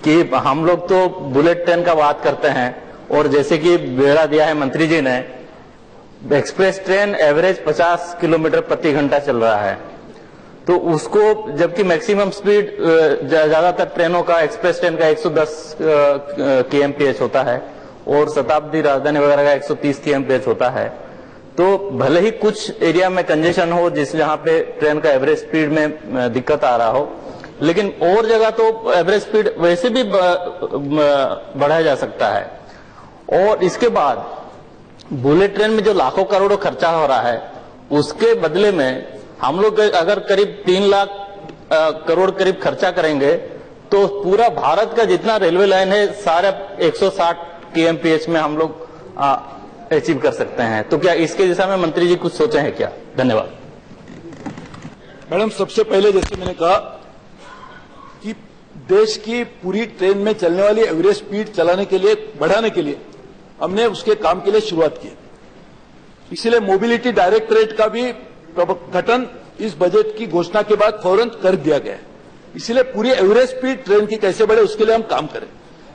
कि हम लोग तो बुलेट ट्रेन का बात करते हैं और जैसे कि ब्यौरा दिया है मंत्री जी ने, एक्सप्रेस ट्रेन एवरेज 50 किलोमीटर प्रति घंटा चल रहा है, तो उसको जबकि मैक्सिमम स्पीड ज्यादातर ट्रेनों का, एक्सप्रेस ट्रेन का 110 kmph होता है और शताब्दी राजधानी वगैरह का 130 kmph होता है। तो भले ही कुछ एरिया में कंजेशन हो जहां पे ट्रेन का एवरेज स्पीड में दिक्कत आ रहा हो, लेकिन और जगह तो एवरेज स्पीड वैसे भी बढ़ाया जा सकता है। और इसके बाद बुलेट ट्रेन में जो लाखों करोड़ों खर्चा हो रहा है, उसके बदले में हम लोग अगर करीब 3 लाख करोड़ करीब खर्चा करेंगे तो पूरा भारत का जितना रेलवे लाइन है सारे 160 kmph में हम लोग अचीव कर सकते हैं। तो क्या इसके दिशा में मंत्री जी कुछ सोचे हैं क्या? धन्यवाद। मैडम, सबसे पहले जैसे मैंने कहा कि देश की पूरी ट्रेन में चलने वाली एवरेज स्पीड चलाने के लिए, बढ़ाने के लिए हमने उसके काम के लिए शुरुआत की। इसलिए मोबिलिटी डायरेक्टरेट का भी गठन इस बजट की घोषणा के बाद फौरन कर दिया गया है। इसलिए पूरी एवरेज स्पीड ट्रेन की कैसे बढ़े उसके लिए हम काम करें।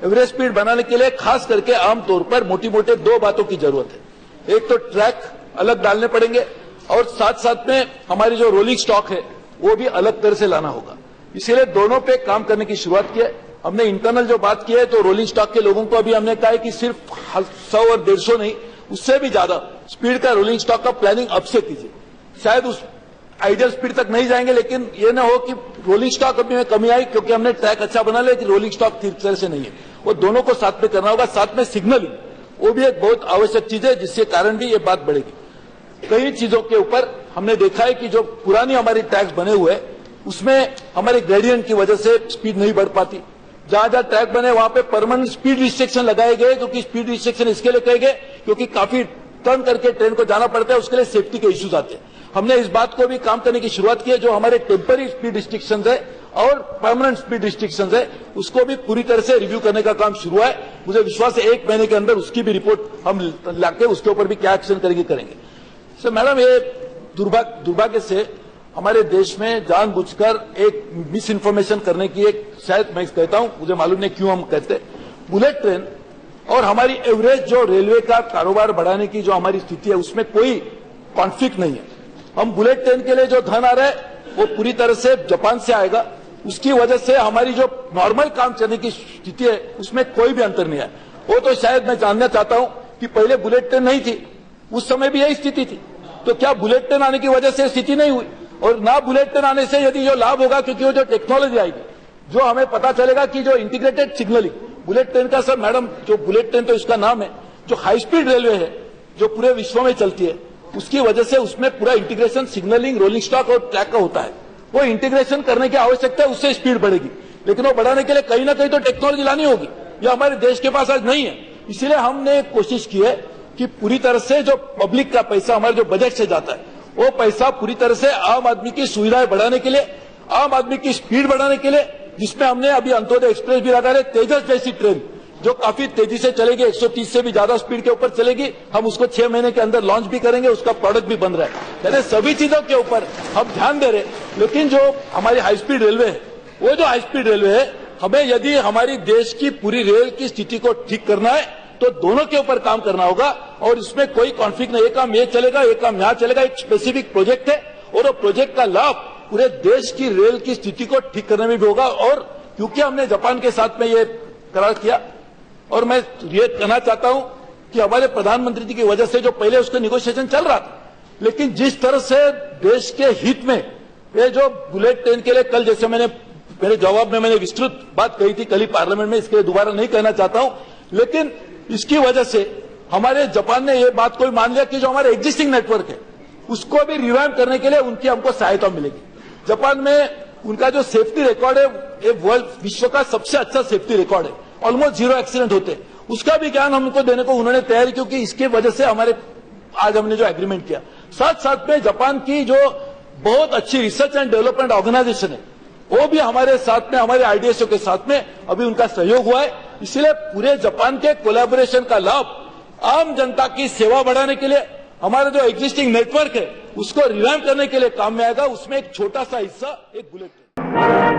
एवरेज स्पीड बनाने के लिए खास करके आमतौर पर मोटी मोटे 2 बातों की जरूरत है। एक तो ट्रैक अलग डालने पड़ेंगे और साथ साथ में हमारी जो रोलिंग स्टॉक है वो भी अलग तरह से लाना होगा। इसीलिए दोनों पे काम करने की शुरुआत की है। हमने इंटरनल जो बात की है तो रोलिंग स्टॉक के लोगों को अभी हमने कहा है कि सिर्फ 100 और 150 नहीं, उससे भी ज्यादा स्पीड का रोलिंग स्टॉक का प्लानिंग अब से कीजिए। शायद उस आइडियल स्पीड तक नहीं जाएंगे, लेकिन ये ना हो कि रोलिंग स्टॉक अभी में कमी आई क्योंकि हमने ट्रैक अच्छा बना लिया कि रोलिंग स्टॉक ठीक तरह से नहीं है। वो दोनों को साथ में करना होगा। साथ में सिग्नलिंग, वो भी एक बहुत आवश्यक चीज है जिसके कारण भी ये बात बढ़ेगी। कई चीजों के ऊपर हमने देखा है कि जो पुरानी हमारी ट्रैक्स बने हुए उसमें हमारे ग्रेडियंट की वजह से स्पीड नहीं बढ़ पाती। जहां जहां ट्रैक बने वहां पे परमानेंट स्पीड रिस्ट्रिक्शन लगाए गए, क्योंकि स्पीड रिस्ट्रिक्शन इसके लिए कहे गए क्योंकि काफी टर्न करके ट्रेन को जाना पड़ता है, उसके लिए सेफ्टी के इश्यूज आते हैं। हमने इस बात को भी काम करने की शुरुआत की है। जो हमारे टेम्पररी स्पीड रिस्ट्रिक्शंस है और परमानेंट स्पीड रिस्ट्रिक्शंस है उसको भी पूरी तरह से रिव्यू करने का काम शुरू है। मुझे विश्वास है 1 महीने के अंदर उसकी भी रिपोर्ट हम लाके उसके ऊपर भी क्या एक्शन करेंगे। सर मैडम, ये दुर्भाग्य से हमारे देश में जानबूझकर एक मिस इन्फॉर्मेशन करने की एक, शायद मैं कहता हूं, मुझे मालूम नहीं क्यों हम कहते, बुलेट ट्रेन और हमारी एवरेज जो रेलवे का कारोबार बढ़ाने की जो हमारी स्थिति है उसमें कोई कॉन्फ्लिक्ट नहीं है। हम बुलेट ट्रेन के लिए जो धन आ रहा है वो पूरी तरह से जापान से आएगा। उसकी वजह से हमारी जो नॉर्मल काम चलने की स्थिति है उसमें कोई भी अंतर नहीं है। वो तो शायद मैं जानना चाहता हूं कि पहले बुलेट ट्रेन नहीं थी, उस समय भी यही स्थिति थी, तो क्या बुलेट ट्रेन आने की वजह से स्थिति नहीं हुई? और ना बुलेट ट्रेन आने से यदि जो लाभ होगा, क्योंकि वो जो टेक्नोलॉजी आएगी, जो हमें पता चलेगा कि जो इंटीग्रेटेड सिग्नलिंग बुलेट ट्रेन का, सर मैडम, जो बुलेट ट्रेन तो इसका नाम है, जो हाई स्पीड रेलवे है जो पूरे विश्व में चलती है, उसकी वजह से उसमें पूरा इंटीग्रेशन सिग्नलिंग, रोलिंग स्टॉक और ट्रैक का होता है। वो इंटीग्रेशन करने की आवश्यकता है, उससे स्पीड बढ़ेगी, लेकिन वो बढ़ाने के लिए कहीं ना कहीं तो टेक्नोलॉजी लानी होगी। ये हमारे देश के पास आज नहीं है। इसीलिए हमने कोशिश की है कि पूरी तरह से जो पब्लिक का पैसा हमारे जो बजट से जाता है वो पैसा पूरी तरह से आम आदमी की सुविधाएं बढ़ाने के लिए, आम आदमी की स्पीड बढ़ाने के लिए, जिसमें हमने अभी अंत्योदय एक्सप्रेस भी लगा रहे, तेजस जैसी ट्रेन जो काफी तेजी से चलेगी, 130 से भी ज्यादा स्पीड के ऊपर चलेगी, हम उसको 6 महीने के अंदर लॉन्च भी करेंगे, उसका प्रोडक्ट भी बन रहा है। यानी सभी चीजों के ऊपर हम ध्यान दे रहे। लेकिन जो हमारी हाई स्पीड रेलवे है, वो जो हाई स्पीड रेलवे है, हमें यदि हमारी देश की पूरी रेल की स्थिति को ठीक करना है तो दोनों के ऊपर काम करना होगा और इसमें कोई कॉन्फ्लिक्ट नहीं। एक काम ये चलेगा, एक काम यहां चलेगा। एक स्पेसिफिक प्रोजेक्ट है और वो प्रोजेक्ट का लाभ पूरे देश की रेल की स्थिति को ठीक करने में भी होगा। और क्योंकि हमने जापान के साथ में ये करार किया, और मैं ये कहना चाहता हूं कि हमारे प्रधानमंत्री जी की वजह से जो पहले उसका निगोशिएशन चल रहा था, लेकिन जिस तरह से देश के हित में ये जो बुलेट ट्रेन के लिए, कल जैसे मेरे जवाब में मैंने विस्तृत बात कही थी कल ही पार्लियामेंट में, इसके लिए दोबारा नहीं कहना चाहता हूं, लेकिन इसकी वजह से हमारे जापान ने ये बात को मान लिया कि जो हमारे एग्जिस्टिंग नेटवर्क है उसको भी रिवाइव करने के लिए उनकी हमको सहायता मिलेगी। जापान में उनका जो सेफ्टी रिकॉर्ड है, ये वर्ल्ड विश्व का सबसे अच्छा सेफ्टी रिकॉर्ड है, ऑलमोस्ट 0 एक्सीडेंट होते हैं। उसका भी ज्ञान हमको देने को उन्होंने तैयारी, क्योंकि इसके वजह से हमारे आज हमने जो एग्रीमेंट किया, साथ साथ में जापान की जो बहुत अच्छी रिसर्च एंड डेवलपमेंट ऑर्गेनाइजेशन है वो भी हमारे साथ में, हमारे आईडीएसओ के साथ में अभी उनका सहयोग हुआ है। इसलिए पूरे जापान के कोलैबोरेशन का लाभ आम जनता की सेवा बढ़ाने के लिए, हमारा जो एग्जिस्टिंग नेटवर्क है उसको रिवाइव करने के लिए काम में आएगा। उसमें एक छोटा सा हिस्सा एक बुलेट ट्रेन।